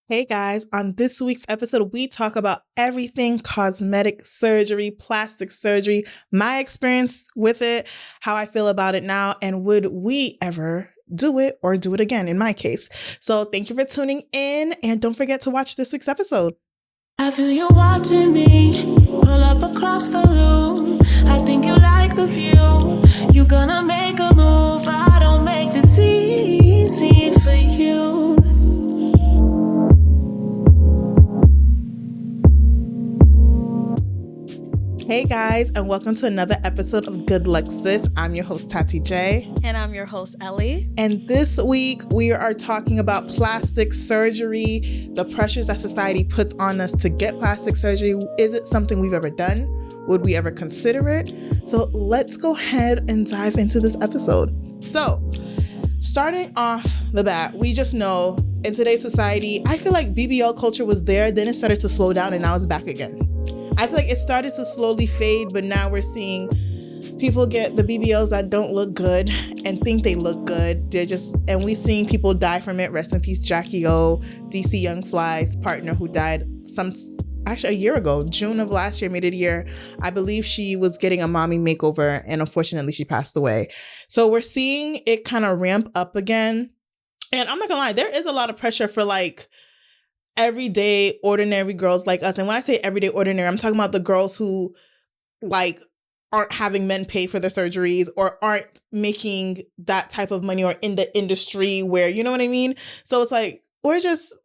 Hey guys, on this week's episode, we talk about everything cosmetic surgery, plastic surgery, my experience with it, how I feel about it now, and would we ever do it or do it again in my case. So thank you for tuning in and don't forget to watch this week's episode. I feel you watching me pull up across the room. I think you like the view. You gonna make a move. I don't make this easy for you. Hey guys, and welcome to another episode of Good Luck Sis. I'm your host, Thati J. And I'm your host, Ellie. And this week, we are talking about plastic surgery, the pressures that society puts on us to get plastic surgery. Is it something we've ever done? Would we ever consider it? So let's go ahead and dive into this episode. So, starting off the bat, we just know in today's society, I feel like BBL culture was there, then it started to slow down, and now it's back again. I feel like it started to slowly fade, but now we're seeing people get the BBLs that don't look good and think they look good. And we're seeing people die from it. Rest in peace, Jackie O, DC Young Fly's partner who died a year ago, June of last year, made it a year. I believe she was getting a mommy makeover and unfortunately she passed away. So we're seeing it kind of ramp up again. And I'm not gonna lie, there is a lot of pressure for like everyday ordinary girls like us. And when I say everyday ordinary, I'm talking about the girls who like aren't having men pay for their surgeries or aren't making that type of money or in the industry where, you know what I mean? So it's like, we're just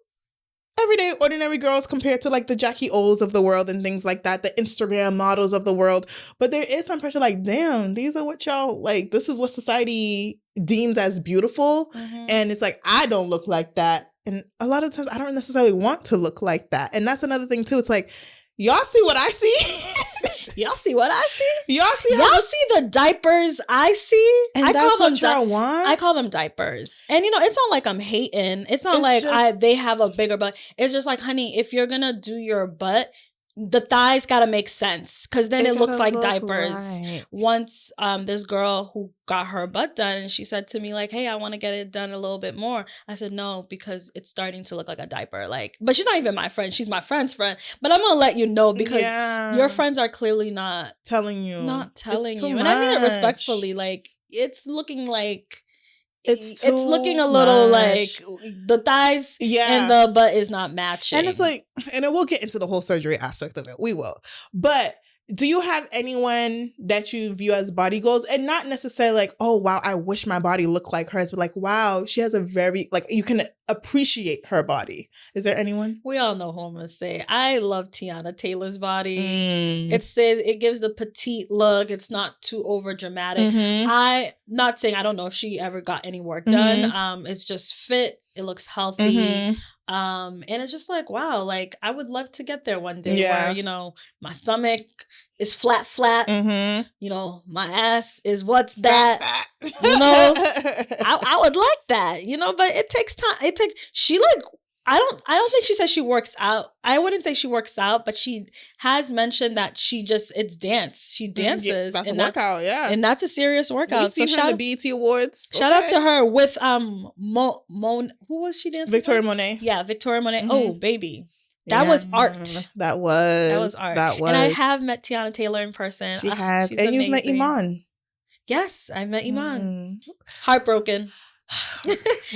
everyday ordinary girls compared to like the Jackie O's of the world and things like that, the Instagram models of the world. But there is some pressure like, damn, these are what y'all like, this is what society deems as beautiful. Mm-hmm. And it's like, I don't look like that. And a lot of times I don't necessarily want to look like that. And that's another thing too. It's like, y'all see what I see? Y'all see what I see? Y'all see the diapers I see? And I that's what y'all want? I call them diapers. And it's not like I'm hating. It's not they have a bigger butt. It's just like, honey, if you're gonna do your butt, the thighs gotta make sense, because then it looks like diapers. Right. Once this girl who got her butt done, and she said to me like, hey, I want to get it done a little bit more. I said no, because it's starting to look like a diaper. Like, but she's not even my friend, she's my friend's friend. But I'm gonna let you know, because your friends are clearly not telling you. And I mean it respectfully. Like, it's looking like it's looking a little like the thighs and the butt is not matching. And it's like, and we'll get into the whole surgery aspect of it. We will. But do you have anyone that you view as body goals? And not necessarily like, oh, wow, I wish my body looked like hers. But like, wow, she has a very, like, you can appreciate her body. Is there anyone? We all know who I'm going to say. I love Tiana Taylor's body. It gives the petite look. It's not too over dramatic. I'm not saying, I don't know if she ever got any work done. It's just fit. It looks healthy. And it's just like, wow, like I would love to get there one day where, my stomach is flat. My ass is what's that, I would like that, but it takes time. I don't think she says she works out. I wouldn't say she works out, but she has mentioned that it's dance. She dances. That's a workout, and that's a serious workout. We see her in the BET Awards. Shout out to her with who was she dancing? Victoria Monet. Yeah, Victoria Monet. Oh, baby. That was art. That was art. And I have met Tiana Taylor in person. She has. And you've met Iman. Yes, I met Iman. Heartbroken.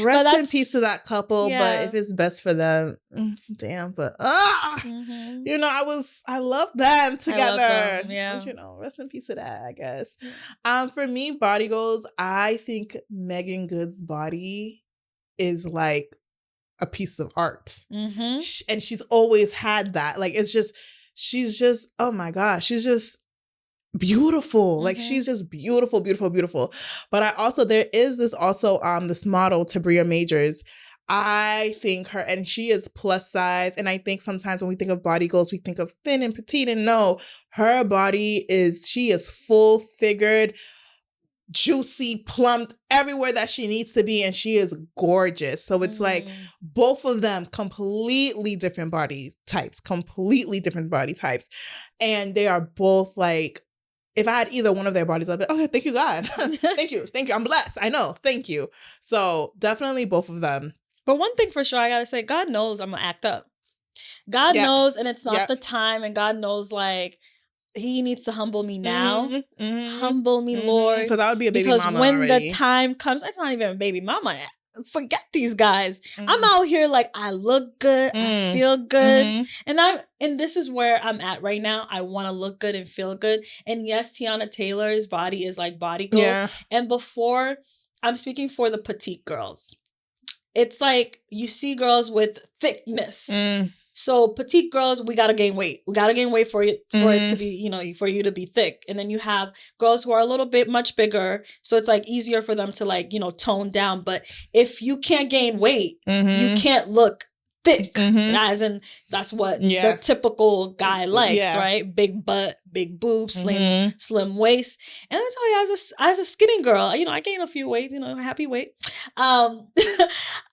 Rest in peace to that couple, but if it's best for them, damn. But I love them together. But, rest in peace to that, I guess. For me, body goals, I think Megan Good's body is like a piece of art, and she's always had that. Like, she's just oh my gosh, she's just beautiful. Like, she's just beautiful. But there is this model, Tabria Majors. I think her, and she is plus size. And I think sometimes when we think of body goals, we think of thin and petite, and no, her body she is full figured, juicy, plumped, everywhere that she needs to be, and she is gorgeous. So it's like both of them completely different body types, and they are both like, if I had either one of their bodies, I'd be, okay, thank you, God. Thank you. I'm blessed. I know. Thank you. So definitely both of them. But one thing for sure, I gotta say, God knows I'm gonna act up. God knows, and it's not the time, and God knows, like, he needs to humble me now. Humble me, Lord. Because I would be a baby mama when already. The time comes, it's not even a baby mama. Forget these guys. I'm out here like, I look good, I feel good. And this is where I'm at right now. I want to look good and feel good. And yes, Tiana Taylor's body is like body gold. Yeah. And before, I'm speaking for the petite girls. It's like you see girls with thickness. So petite girls, we gotta gain weight. We gotta gain weight for it to be, you know, for you to be thick. And then you have girls who are a little bit much bigger, so it's like easier for them to, like, you know, tone down. But if you can't gain weight, you can't look thick. As in, that's what the typical guy likes, right? Big butt, big boobs, slim waist. And let me tell you, as a skinny girl, you know, I gained a few weight, you know, happy weight. It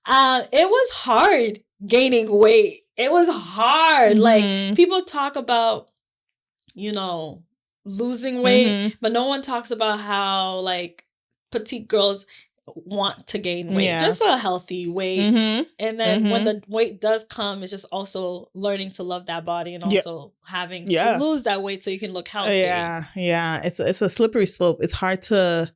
was hard gaining weight. It was hard. Like, people talk about, you know, losing weight, but no one talks about how, like, petite girls want to gain weight. Just a healthy weight. And then when the weight does come, it's just also learning to love that body and also having to lose that weight so you can look healthy. Yeah. It's a slippery slope. It's hard to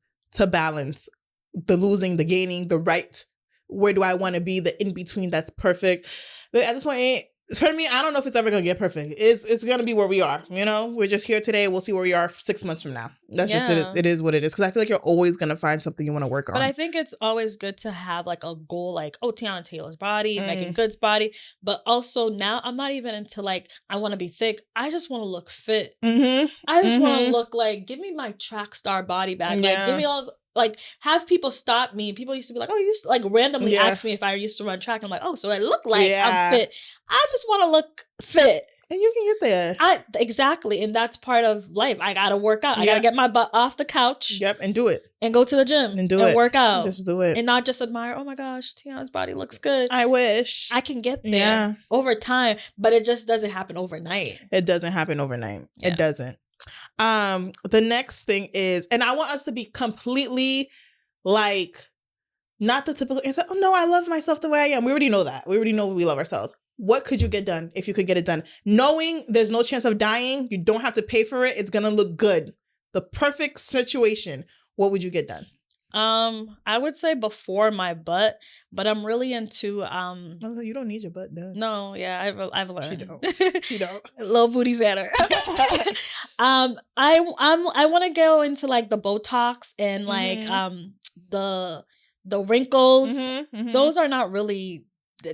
balance the losing, the gaining, the right. Where do I want to be? The in between that's perfect. But at this point, for me, I don't know if it's ever gonna get perfect. It's gonna be where we are. You know, we're just here today. We'll see where we are 6 months from now. That's just it. It is what it is. Because I feel like you're always gonna find something you want to work on. But I think it's always good to have like a goal, like, oh, Tiana Taylor's body, Megan Good's body. But also now I'm not even into like, I want to be thick. I just want to look fit. I just want to look like, give me my track star body back. Like, give me all. Like, have people stop me. People used to be like, oh, you used to, like, randomly ask me if I used to run track. I'm like, oh, so I look like I'm fit. I just want to look fit. And you can get there. Exactly. And that's part of life. I got to work out. I got to get my butt off the couch. And do it. And go to the gym. And do it. Work out. Just do it. And not just admire, oh my gosh, Tiana's body looks good. I wish. I can get there over time. But it just doesn't happen overnight. It doesn't happen overnight. It doesn't. The next thing is, and I want us to be completely like, not the typical answer, oh no, I love myself the way I am. We already know that. We already know we love ourselves. What could you get done if you could get it done? Knowing there's no chance of dying, you don't have to pay for it, it's gonna look good. The perfect situation. What would you get done? I would say before my butt, but I'm really into No, you don't need your butt done. No, yeah, I've learned. She don't. Little booty's better. I want to go into like the Botox and like the wrinkles. Those are not really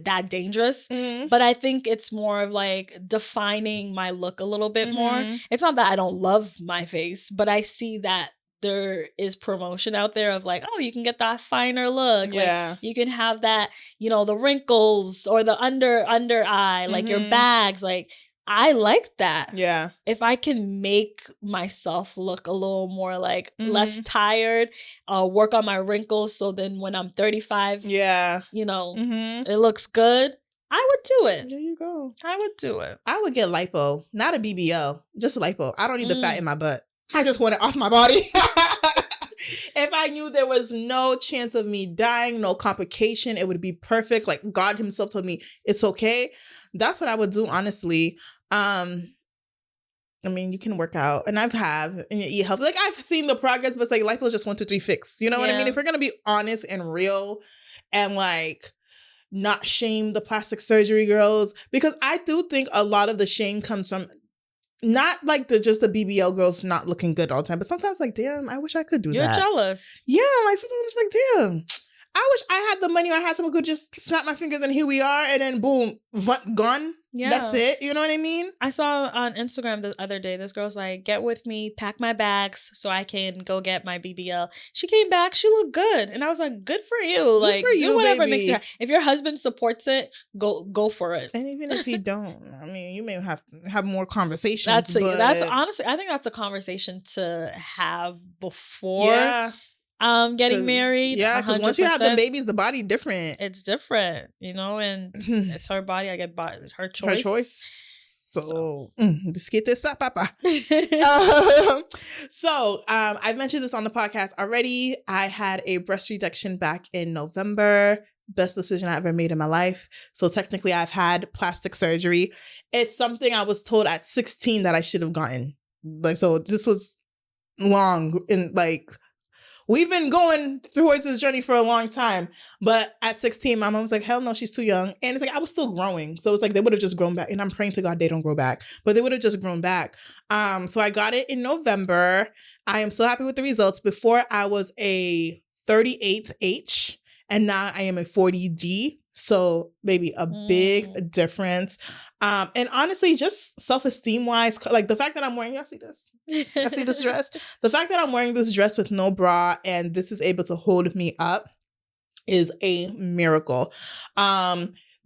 that dangerous, but I think it's more of like defining my look a little bit more. It's not that I don't love my face, but I see that there is promotion out there of like, oh, you can get that finer look. Like, you can have that, you know, the wrinkles or the under eye, like your bags. Like, I like that. Yeah. If I can make myself look a little more like less tired, work on my wrinkles. So then when I'm 35, you know, it looks good. I would do it. There you go. I would do it. I would get lipo, not a BBL, just lipo. I don't need the fat in my butt. I just want it off my body. If I knew there was no chance of me dying, no complication, it would be perfect. Like God himself told me it's okay. That's what I would do, honestly. I mean, you can work out, and and you eat healthy. Like I've seen the progress, but it's like life was just 1, 2, 3 fix. You know what I mean? If we're gonna be honest and real, and like not shame the plastic surgery girls, because I do think a lot of the shame comes from not like just the BBL girls not looking good all the time, but sometimes like, damn, I wish I could do that. You're jealous. Yeah, like sometimes I'm just like, damn, I wish I had the money or I had someone who could just snap my fingers and here we are, and then boom, gone. Yeah. That's it. You know what I mean? I saw on Instagram the other day, this girl's like, get with me, pack my bags so I can go get my BBL. She came back, she looked good. And I was like, good for you. Good like, for you, do whatever baby. makes you happy. If your husband supports it, go for it. And even if he don't, I mean, you may have to have more conversations. That's honestly, I think that's a conversation to have before getting married. Yeah, because once you have the babies, the body different. It's different, you know, and it's her body. I get her choice. Her choice. So let's get this up, papa. I've mentioned this on the podcast already. I had a breast reduction back in November. best decision I ever made in my life. So technically I've had plastic surgery. It's something I was told at 16 that I should have gotten. Like, so this was long in like, we've been going towards this journey for a long time. But at 16, my mom was like, hell no, she's too young. And it's like, I was still growing. So it's like, they would have just grown back. And I'm praying to God they don't grow back. But they would have just grown back. So I got it in November. I am so happy with the results. Before I was a 38H and now I am a 40D. So maybe a big difference. And honestly, just self-esteem wise, like the fact that I'm wearing, y'all see this? I see this dress. The fact that I'm wearing this dress with no bra and this is able to hold me up is a miracle.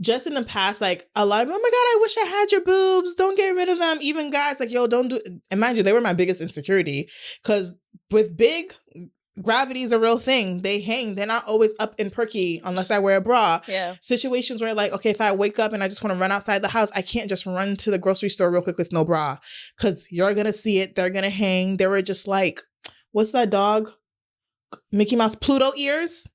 Just in the past, like a lot of, oh my God, I wish I had your boobs. Don't get rid of them. Even guys like, yo, don't do, and mind you, they were my biggest insecurity because with big, gravity is a real thing. They hang. They're not always up and perky unless I wear a bra. Yeah. Situations where like, okay, if I wake up and I just want to run outside the house, I can't just run to the grocery store real quick with no bra because you're going to see it. They're going to hang. They were just like, what's that dog? Mickey Mouse Pluto ears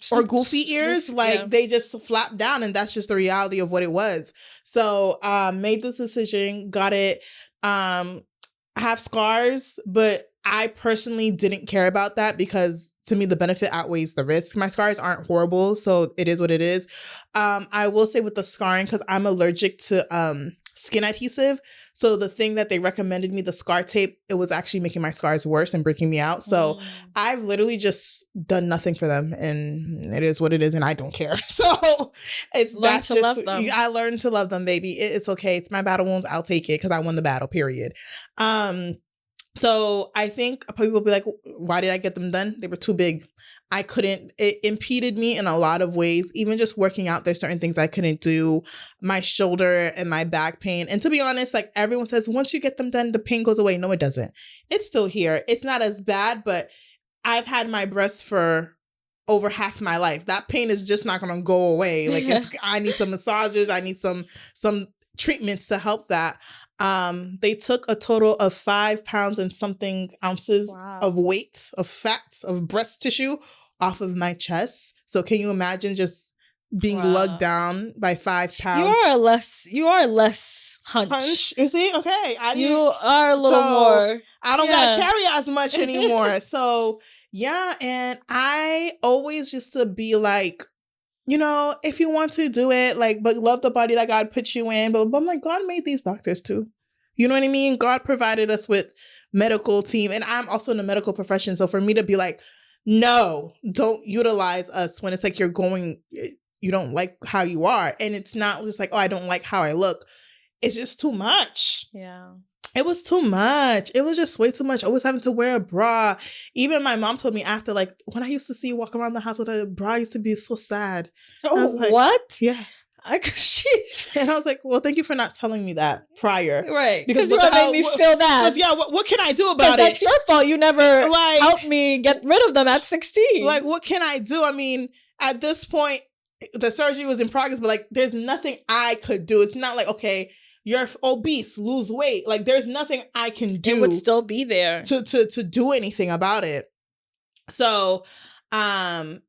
or Goofy ears. Like they just flap down and that's just the reality of what it was. So made this decision, got it. I have scars, but I personally didn't care about that because to me, the benefit outweighs the risk. My scars aren't horrible, so it is what it is. I will say with the scarring, because I'm allergic to skin adhesive. So the thing that they recommended me, the scar tape, it was actually making my scars worse and breaking me out. So I've literally just done nothing for them and it is what it is and I don't care. So it's that's just, love them. I learned to love them, baby. It's okay. It's my battle wounds. I'll take it because I won the battle, period. So I think people will be like, why did I get them done? They were too big. I couldn't, it impeded me in a lot of ways. Even just working out, there's certain things I couldn't do. My shoulder and my back pain. And to be honest, like everyone says, once you get them done, the pain goes away. No, it doesn't. It's still here. It's not as bad, but I've had my breasts for over half my life. That pain is just not going to go away. Like I need some massages. I need some treatments to help that. They took a total of 5 pounds and something ounces of weight, of fat, of breast tissue off of my chest. So can you imagine just being lugged down by 5 pounds? You are less hunch. Is it? Okay. You are a little more. I don't got to carry as much anymore. So yeah. And I always used to be like, you know, if you want to do it, like, but love the body that God put you in. But I'm like, God made these doctors too. You know what I mean? God provided us with medical team. And I'm also in the medical profession. So for me to be like, no, don't utilize us when it's like you don't like how you are. And it's not just like, oh, I don't like how I look. It's just too much. Yeah. It was too much. It was just way too much. Always having to wear a bra. Even my mom told me after, like, when I used to see you walk around the house with a bra, I used to be so sad. Oh, like, what? Yeah. And I was like, well, thank you for not telling me that prior. Right. Because you made me feel that. Yeah, what can I do about it? That's your fault. You never helped me get rid of them at 16. Like, what can I do? I mean, at this point, the surgery was in progress, but like, there's nothing I could do. It's not like, okay, you're obese, lose weight. Like, there's nothing I can do. It would still be there. To do anything about it. So, my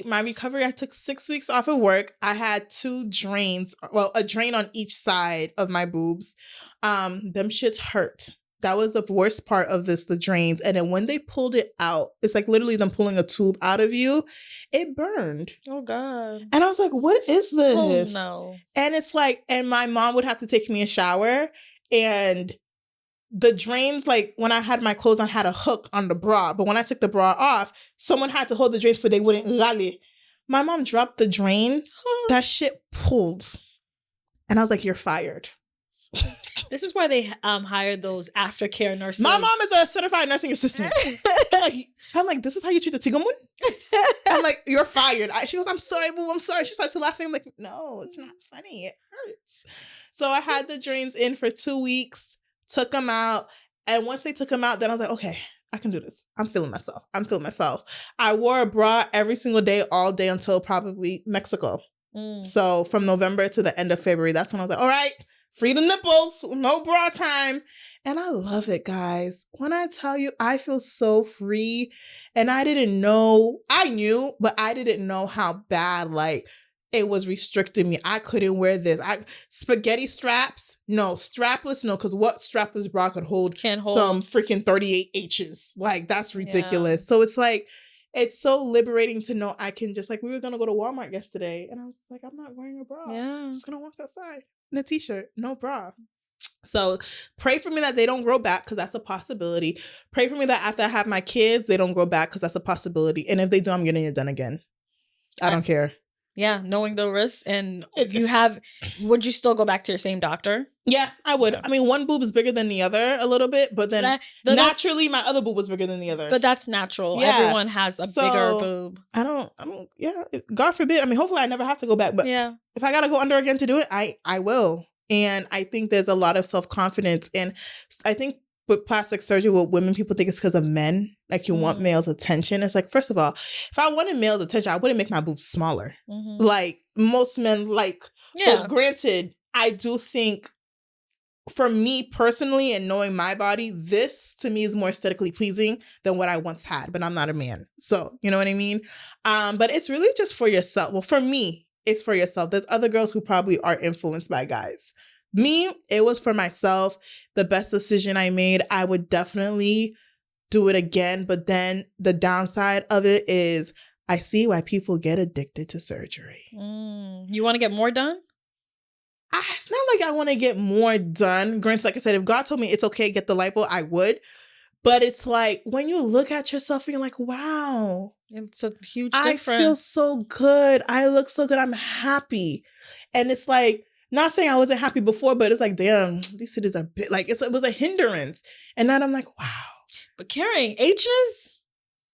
recovery, I took 6 weeks off of work. I had 2 drains, well, a drain on each side of my boobs. Them shits hurt. That was the worst part of this, the drains. And then when they pulled it out, it's like literally them pulling a tube out of you. It burned. Oh, God. And I was like, what is this? Oh, no. And it's like, and my mom would have to take me a shower. And the drains, like when I had my clothes on, had a hook on the bra. But when I took the bra off, someone had to hold the drains so they wouldn't lolly. My mom dropped the drain. That shit pulled. And I was like, you're fired. This is why they hired those aftercare nurses. My mom is a certified nursing assistant. I'm like, this is how you treat the tigamun? I'm like, you're fired. She goes, I'm sorry, boo, I'm sorry. She starts to laugh. I'm like, no, it's not funny. It hurts. So I had the drains in for 2 weeks, took them out. And once they took them out, then I was like, okay, I can do this. I'm feeling myself. I wore a bra every single day, all day until probably Mexico. So from November to the end of February, that's when I was like, all right, free the nipples, no bra time. And I love it, guys. When I tell you, I feel so free. And I didn't know, I knew, but I didn't know how bad, like, it was restricting me. I couldn't wear this. Spaghetti straps, no. Strapless, no. Because what strapless bra could hold some freaking 38 H's? Like, that's ridiculous. Yeah. So it's like, it's so liberating to know I can just, like, we were going to go to Walmart yesterday. And I was like, I'm not wearing a bra. Yeah. I'm just going to walk outside in a t-shirt, no bra. So pray for me that they don't grow back, because that's a possibility. Pray for me that after I have my kids, they don't grow back, because that's a possibility. And if they do, I'm getting it done again. I don't care. Yeah, knowing the risks. And if you have, would you still go back to your same doctor? Yeah, I would. Yeah. I mean, one boob is bigger than the other a little bit, but then naturally my other boob was bigger than the other. But that's natural. Yeah. Everyone has a bigger boob. I don't, God forbid. I mean, hopefully I never have to go back, but if I got to go under again to do it, I will. And I think there's a lot of self-confidence. And I think with plastic surgery, what women, people think it's because of men. Like, you want males' attention. It's like, first of all, if I wanted males' attention, I wouldn't make my boobs smaller. Mm-hmm. Like, most men like. Yeah. But granted, I do think, for me personally and knowing my body, this to me is more aesthetically pleasing than what I once had. But I'm not a man. So, you know what I mean? But it's really just for yourself. Well, for me, it's for yourself. There's other girls who probably are influenced by guys. Me, it was for myself. The best decision I made. I would definitely do it again. But then the downside of it is I see why people get addicted to surgery. You want to get more done? It's not like I want to get more done. Granted, like I said, if God told me it's okay, get the lipo, I would. But it's like, when you look at yourself and you're like, wow. It's a huge difference. I feel so good. I look so good. I'm happy. And it's like, not saying I wasn't happy before, but it's like, damn, these cities are bit like, it was a hindrance. And then I'm like, wow. But carrying H's?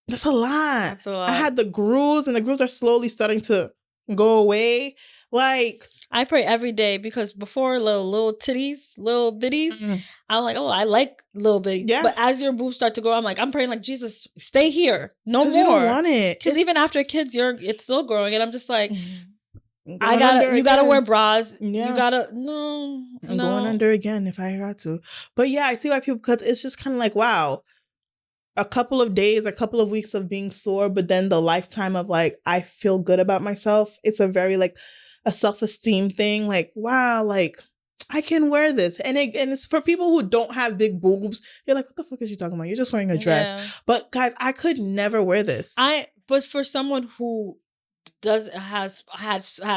That's a lot. That's a lot. I had the grooves, and the grooves are slowly starting to go away. Like, I pray every day, because before, little titties, little bitties, I'm like, oh, I like little bitties. Yeah. But as your boobs start to grow, I'm like, I'm praying like, Jesus, stay here. No more. You don't want it. Because even after kids, it's still growing. And I'm just like, you gotta wear bras. Yeah. You gotta, I'm going under again if I got to. But yeah, I see why people, because it's just kind of like, wow, a couple of days, a couple of weeks of being sore, but then the lifetime of like, I feel good about myself. It's a very like a self-esteem thing. Like, wow, like I can wear this. And it's for people who don't have big boobs. You're like, what the fuck is she talking about? You're just wearing a dress. Yeah. But guys, I could never wear this. But for someone who has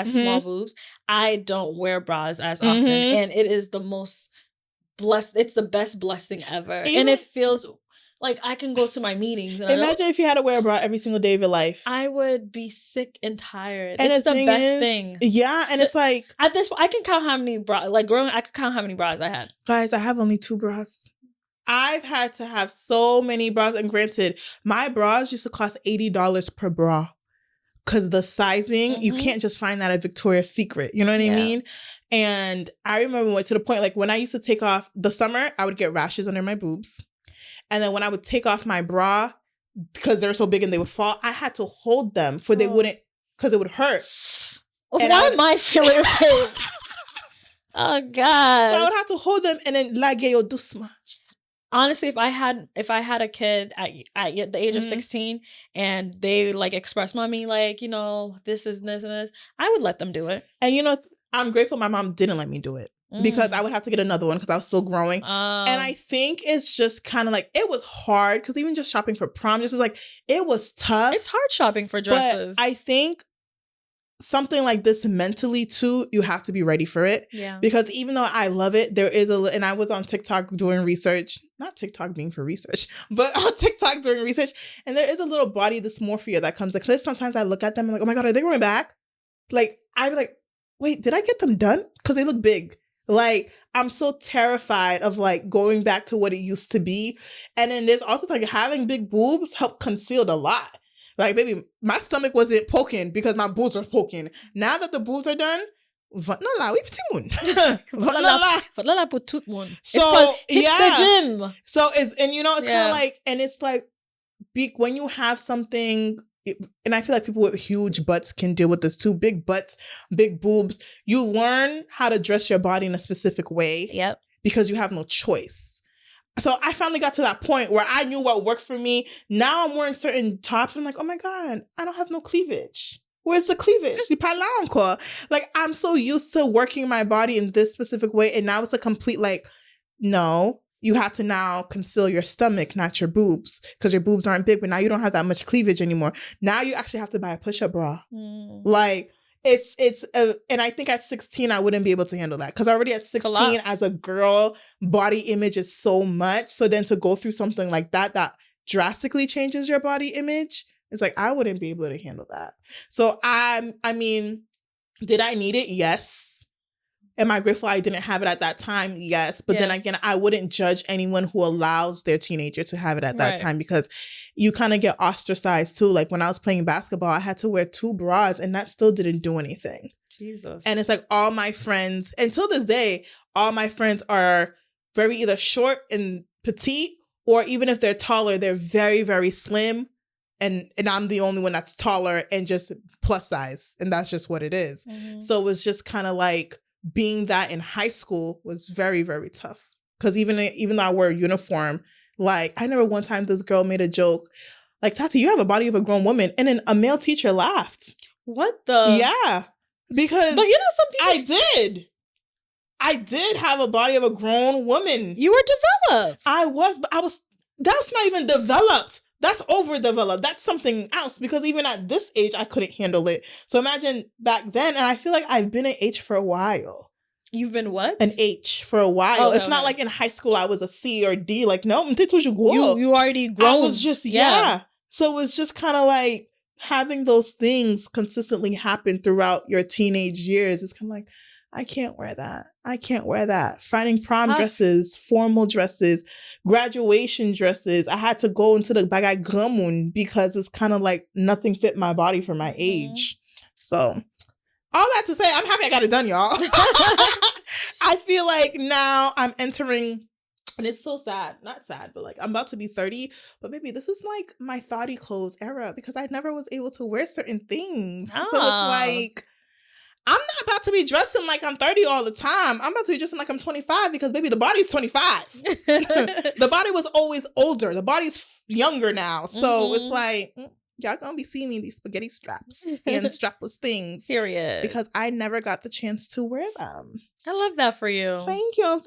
small boobs, I don't wear bras as often, and it is the most blessed. It's the best blessing ever, and it feels like I can go to my meetings. And imagine if you had to wear a bra every single day of your life. I would be sick and tired. And it's the best thing. Yeah, and it's like at this point, I can count how many bras. Like growing, I could count how many bras I had. Guys, I have only 2 bras. I've had to have so many bras, and granted, my bras used to cost $80 per bra. Because the sizing, you can't just find that at Victoria's Secret. You know what I mean? And I remember to the point, like when I used to take off the summer, I would get rashes under my boobs. And then when I would take off my bra, because they were so big and they would fall, I had to hold them for they wouldn't, because it would hurt. And why am I feeling pain? Oh, God. So I would have to hold them and then lageo dusma. Honestly, if I had a kid at the age of 16 and they like express mommy like, you know, this is this and this, I would let them do it. And you know, I'm grateful my mom didn't let me do it because I would have to get another one because I was still growing. And I think it's just kind of like, it was hard because even just shopping for prom, just like, it was tough. It's hard shopping for dresses. But I think something like this mentally too, you have to be ready for it. Yeah. Because even though I love it, there is and I was on TikTok doing research, not TikTok being for research, but on TikTok doing research, and there is a little body dysmorphia that comes. Like sometimes I look at them and I'm like, oh my God, are they going back? Like I'd be like, wait, did I get them done? Because they look big. Like I'm so terrified of like going back to what it used to be. And then there's also like having big boobs help conceal a lot. Like, baby, my stomach wasn't poking because my boobs were poking. Now that the boobs are done, so yeah, the gym. So it's, and you know, it's kind of like, and it's like, when you have something and I feel like people with huge butts can deal with this too. Big butts, big boobs. You learn how to dress your body in a specific way. Yep. Because you have no choice. So I finally got to that point where I knew what worked for me. Now I'm wearing certain tops. I'm like, oh my God, I don't have no cleavage. Where's the cleavage? Like, I'm so used to working my body in this specific way. And now it's a complete like, no, you have to now conceal your stomach, not your boobs, because your boobs aren't big, but now you don't have that much cleavage anymore. Now you actually have to buy a push-up bra. Like, and I think at 16, I wouldn't be able to handle that, because already at 16 as a girl, body image is so much. So then to go through something like that drastically changes your body image, it's like, I wouldn't be able to handle that. So I mean, did I need it? Yes. Am I grateful I didn't have it at that time? Yes. But then again, I wouldn't judge anyone who allows their teenager to have it at that time, because you kind of get ostracized too. Like when I was playing basketball, I had to wear 2 bras and that still didn't do anything. Jesus. And it's like all my friends, until this day, all my friends are very either short and petite, or even if they're taller, they're very, very slim. And I'm the only one that's taller and just plus size. And that's just what it is. Mm-hmm. So it was just kind of like, being that in high school was very, very tough. Because even though I wore a uniform, like I remember one time this girl made a joke, like, Thati, you have a body of a grown woman. And then a male teacher laughed. What the? Yeah. Because but you know, some people... I did have a body of a grown woman. You were developed. I was, but that's not even developed. That's overdeveloped. That's something else, because even at this age, I couldn't handle it. So imagine back then, and I feel like I've been an H for a while. You've been what? An H for a while. Oh, it's not like in high school I was a C or D. Like, no, you already grown. I was just, yeah. So it was just kind of like having those things consistently happen throughout your teenage years. It's kind of like, I can't wear that. I can't wear that. Finding prom dresses, formal dresses, graduation dresses. I had to go into the bagay gramoun because it's kind of like nothing fit my body for my age. So all that to say, I'm happy I got it done, y'all. I feel like now I'm entering, and it's so sad. Not sad, but like I'm about to be 30. But maybe this is like my Thati clothes era, because I never was able to wear certain things. So it's like, I'm not about to be dressing like I'm 30 all the time. I'm about to be dressing like I'm 25, because baby, the body's 25. The body was always older. The body's younger now. So it's like, y'all gonna be seeing me in these spaghetti straps and strapless things. Serious. Because I never got the chance to wear them. I love that for you. Thank you.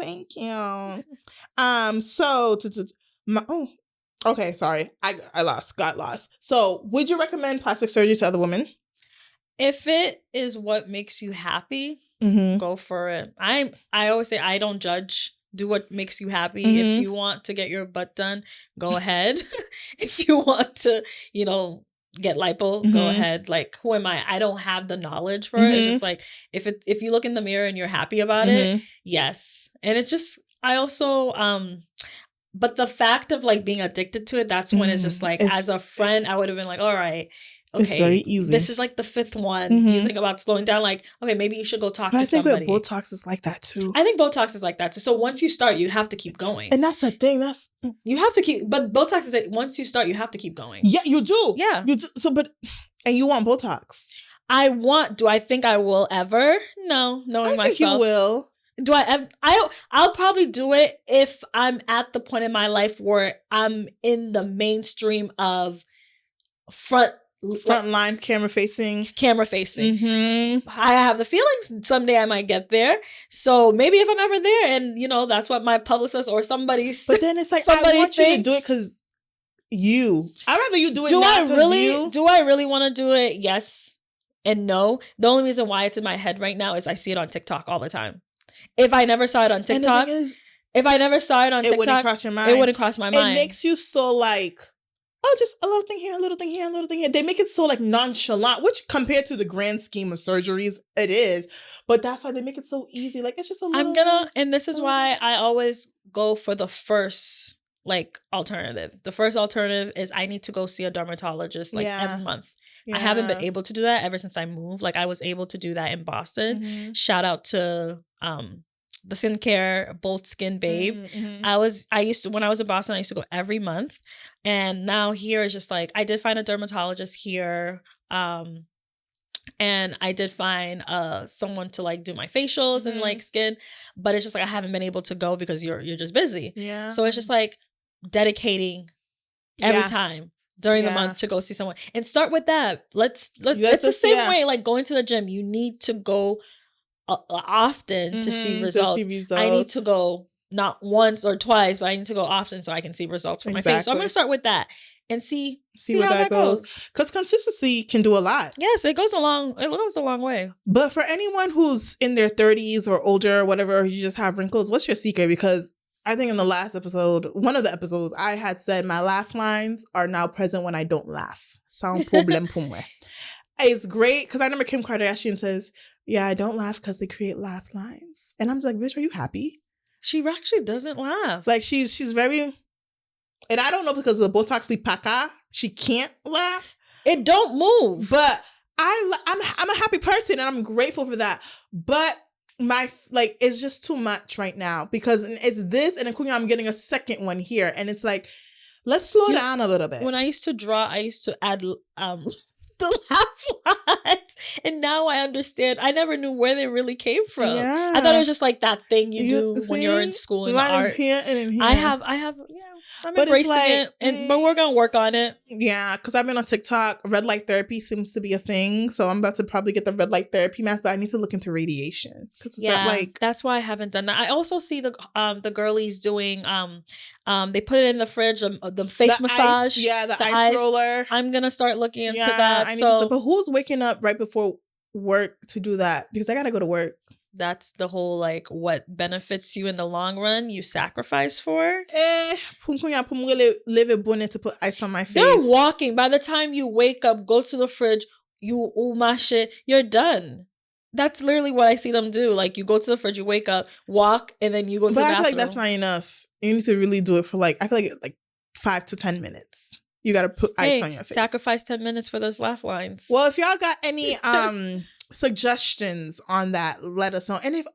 Okay, sorry. I got lost. So would you recommend plastic surgery to other women? If it is what makes you happy, go for it. I always say I don't judge. Do what makes you happy. If you want to get your butt done, go ahead. If you want to, get lipo, go ahead. Like, who am I? I don't have the knowledge for it. It's just like, if you look in the mirror and you're happy about it, yes. And it's just, I also, but the fact of like being addicted to it, that's when it's just like, as a friend, I would have been like, all right, okay, it's very easy. This is like the 5th one. Do you think about slowing down? Like, okay, maybe you should go talk to somebody. I think Botox is like that too. I think Botox is like that too. So once you start, you have to keep going. And that's the thing. You have to keep. But Botox is like, once you start, you have to keep going. Yeah, you do. Yeah. You do. So, and you want Botox? Do I think I will ever? No, knowing myself. I think you will. Do I'll probably do it if I'm at the point in my life where I'm in the mainstream of frontline camera facing. I have the feelings someday I might get there. So maybe if I'm ever there, and that's what my publicist or somebody. But then it's like, I want you to do it because I'd rather you do it. Do I really want to do it? Yes and no. The only reason why it's in my head right now is I see it on TikTok all the time. If I never saw it on TikTok, it wouldn't cross your mind. It wouldn't cross my mind. It makes you so like, oh, just a little thing here, a little thing here, a little thing here. They make it so like nonchalant, which compared to the grand scheme of surgeries, it is. But that's why they make it so easy. Like, it's just a little. And this is why I always go for the first alternative. The first alternative is I need to go see a dermatologist every month. Yeah. I haven't been able to do that ever since I moved. Like, I was able to do that in Boston. Shout out to the skincare Bold Skin Babe. Mm-hmm. I used to, when I was in Boston, I used to go every month. And now here is just like, I did find a dermatologist here. And I did find someone to like do my facials and like skin, but it's just like I haven't been able to go because you're just busy. Yeah. So it's just like dedicating every time during the month to go see someone, and start with that. Let's it's the same way like going to the gym. You need to go often to see results. I need to go not once or twice, but I need to go often so I can see results for my face. So I'm gonna start with that and see where how that goes. Because consistency can do a lot. Yes, it goes a long way. But for anyone who's in their 30s or older or whatever, or you just have wrinkles, what's your secret? Because I think in the last episode, one of the episodes, I had said my laugh lines are now present when I don't laugh. Sans problème pour moi. It's great because I remember Kim Kardashian says, yeah, I don't laugh because they create laugh lines. And I'm just like, bitch, are you happy? She actually doesn't laugh. Like she's very, and I don't know because of the Botox lipaka, she can't laugh. It don't move. But I'm a happy person and I'm grateful for that. But it's just too much right now because it's this, and including I'm getting a second one here, and it's like, let's slow down a little bit. When I used to draw, I used to add the laugh lines, and now I understand. I never knew where they really came from. Yeah. I thought it was just like that thing you do when you're in school in art. Here and in here. I have. Yeah. I'm embracing it, but we're gonna work on it. Yeah, because I've been on TikTok. Red light therapy seems to be a thing, so I'm about to probably get the red light therapy mask. But I need to look into radiation because that's why I haven't done that. I also see the girlies doing they put it in the fridge, the face massage. The ice roller. I'm gonna start looking into that. But who's waking up right before work to do that? Because I gotta go to work. That's the whole like what benefits you in the long run you sacrifice for. To put ice on my face. They're walking. By the time you wake up, go to the fridge, you mash it, you're done. That's literally what I see them do. Like you go to the fridge, you wake up, walk, and then you go to the bathroom. But I feel like that's not enough. You need to really do it for I feel like 5 to 10 minutes. You got to put ice on your face. Sacrifice 10 minutes for those laugh lines. Well, if y'all got any suggestions on that, let us know. And if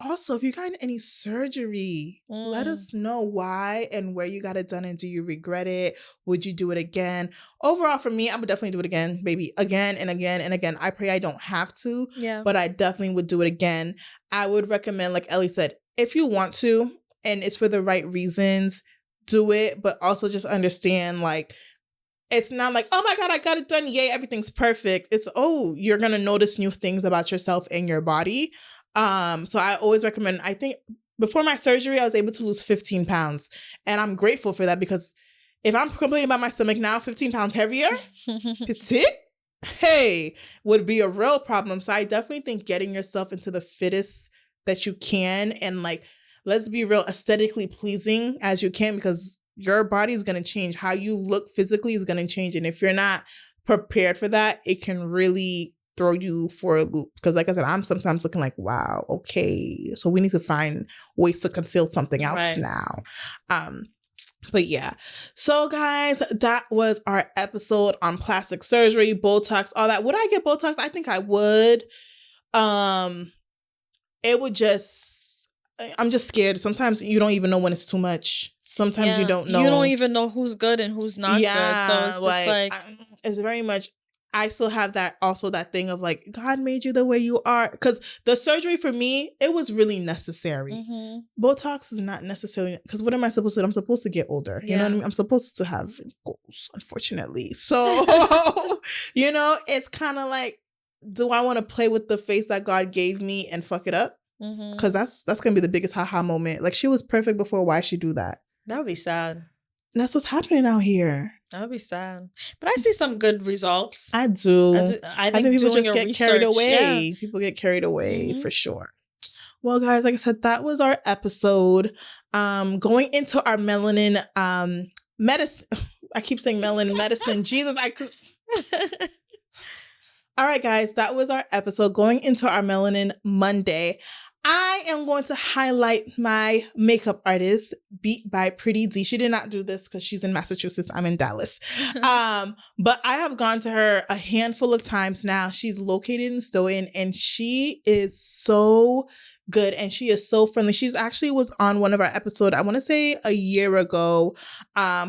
you got any surgery, let us know why and where you got it done, and do you regret it? Would you do it again? Overall, for me, I would definitely do it again, baby. Again and again and again. I pray I don't have to, but I definitely would do it again. I would recommend, like Ellie said, if you want to and it's for the right reasons, do it. But also just understand, it's not like, oh my God, I got it done. Yay, everything's perfect. It's, you're going to notice new things about yourself and your body. So I always recommend, I think before my surgery, I was able to lose 15 pounds. And I'm grateful for that because if I'm complaining about my stomach now, 15 pounds heavier, petite, would be a real problem. So I definitely think getting yourself into the fittest that you can and let's be real, aesthetically pleasing as you can, because your body is going to change. How you look physically is going to change. And if you're not prepared for that, it can really throw you for a loop. Because like I said, I'm sometimes looking like, wow, okay. So we need to find ways to conceal something else now. But yeah. So guys, that was our episode on plastic surgery, Botox, all that. Would I get Botox? I think I would. It would I'm just scared. Sometimes you don't even know when it's too much. Sometimes you don't know. You don't even know who's good and who's not good. So it's just it's very much, I still have that thing of God made you the way you are. Because the surgery for me, it was really necessary. Mm-hmm. Botox is not necessarily, because what am I supposed to do? I'm supposed to get older. You know what I mean? I'm supposed to have goals, unfortunately. So, it's kind of do I want to play with the face that God gave me and fuck it up? Because that's going to be the biggest haha moment. She was perfect before. Why she do that? That would be sad. That's what's happening out here. That would be sad. But I see some good results. I do. I think people just get carried away. Yeah. People get carried away for sure. Well, guys, like I said, that was our episode. Going into our melanin medicine. I keep saying melanin medicine. Jesus, I could. All right, guys, that was our episode going into our Melanin Monday. I am going to highlight my makeup artist, Beat by Pretty D. She did not do this because she's in Massachusetts. I'm in Dallas. But I have gone to her a handful of times now. She's located in Stoughton, and she is so good, and she is so friendly. She's actually was on one of our episodes, I want to say a year ago,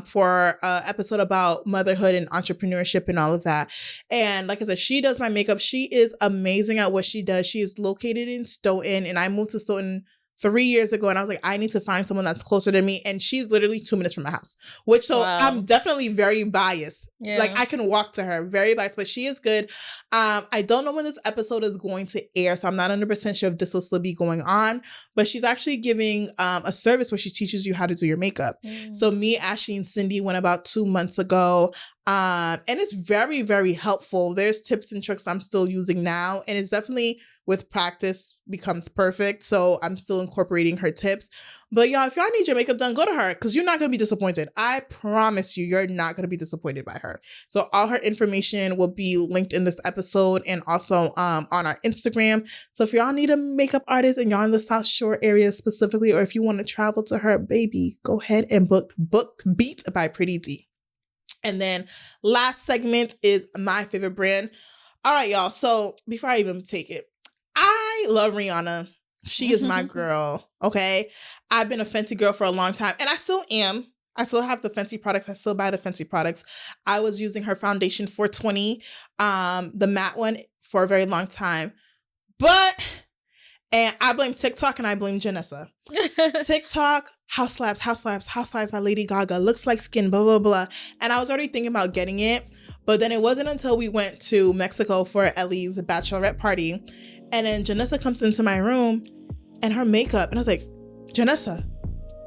for an episode about motherhood and entrepreneurship and all of that. And like I said, she does my makeup. She is amazing at what she does. She is located in Stoughton, and I moved to Stoughton 3 years ago, and I was like, I need to find someone that's closer to me, and she's literally 2 minutes from my house, I'm definitely very biased. Yeah. Like, I can walk to her, very biased, but she is good. I don't know when this episode is going to air, so I'm not 100% sure if this will still be going on, but she's actually giving a service where she teaches you how to do your makeup. So me, Ashley, and Cindy went about 2 months ago. And it's very, very helpful. There's tips and tricks I'm still using now, and it's definitely with practice becomes perfect. So I'm still incorporating her tips. But y'all, if y'all need your makeup done, go to her, because you're not going to be disappointed. I promise you're not going to be disappointed by her. So all her information will be linked in this episode and also on our Instagram. So if y'all need a makeup artist and y'all in the South Shore area specifically, or if you want to travel to her, baby, go ahead and book Beat by Pretty D. And then last segment is my favorite brand. All right, y'all. So before I even take it, I love Rihanna. She is my girl. Okay. I've been a Fenty girl for a long time, and I still am. I still have the Fenty products. I still buy the Fenty products. I was using her foundation 420, the matte one, for a very long time. And I blame TikTok and I blame Janessa. TikTok, House Labs by Lady Gaga, looks like skin, blah, blah, blah. And I was already thinking about getting it. But then it wasn't until we went to Mexico for Ellie's bachelorette party. And then Janessa comes into my room and her makeup. And I was like, Janessa,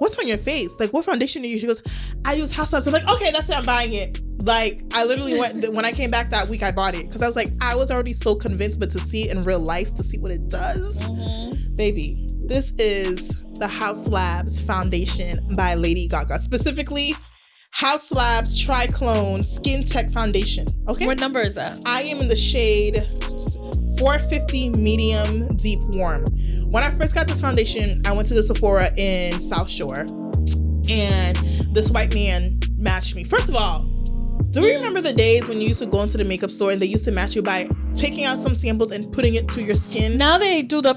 what's on your face? Like, what foundation do you use? She goes, I use House Labs. I'm like, okay, that's it. I'm buying it. Like, I literally went, when I came back that week, I bought it. Because I was like, I was already so convinced, but to see it in real life, to see what it does, baby, this is the House Labs foundation by Lady Gaga. Specifically, House Labs Triclone Skin Tech Foundation. Okay? What number is that? I am in the shade 450 Medium Deep Warm. When I first got this foundation, I went to the Sephora in South Shore, and this white man matched me. First of all, do you remember the days when you used to go into the makeup store and they used to match you by taking out some samples and putting it to your skin? Now they do the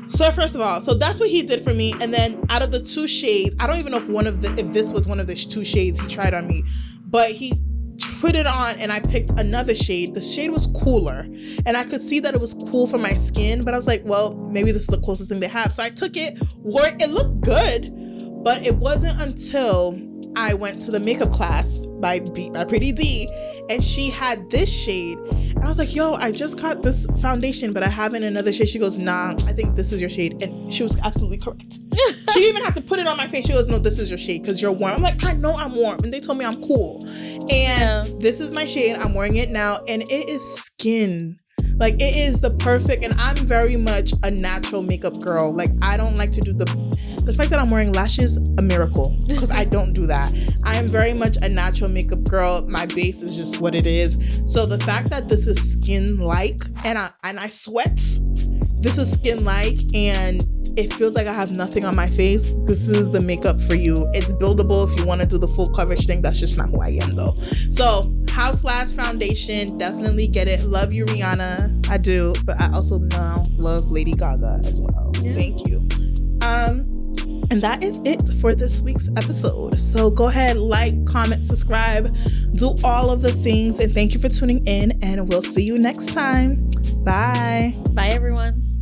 So first of all, so that's what he did for me. And then out of the 2 shades, I don't even know if this was one of the 2 shades he tried on me, but he put it on and I picked another shade. The shade was cooler and I could see that it was cool for my skin, but I was like, well, maybe this is the closest thing they have. So I took it, wore it, it looked good, but it wasn't until I went to the makeup class by Pretty D, and she had this shade, and I was like, yo, I just got this foundation, but I have it in another shade. She goes, nah, I think this is your shade. And she was absolutely correct. She didn't even have to put it on my face. She goes, no, this is your shade because you're warm. I'm like, I know I'm warm, and they told me I'm cool. And This is my shade. I'm wearing it now, and it is skin. Like, it is the perfect, and I'm very much a natural makeup girl. Like, I don't like to do the fact that I'm wearing lashes, a miracle, because I don't do that. I am very much a natural makeup girl. My base is just what it is. So the fact that this is skin-like, and I sweat, this is skin-like, and it feels like I have nothing on my face, this is the makeup for you. It's buildable if you want to do the full coverage thing. That's just not who I am, though. So House Labs foundation, definitely get it. Love you, Rihanna. I do, but I also now love Lady Gaga as well. Yeah. Thank you. And that is it for this week's episode. So go ahead, like, comment, subscribe, do all of the things, and thank you for tuning in, and we'll see you next time. Bye. Bye, everyone.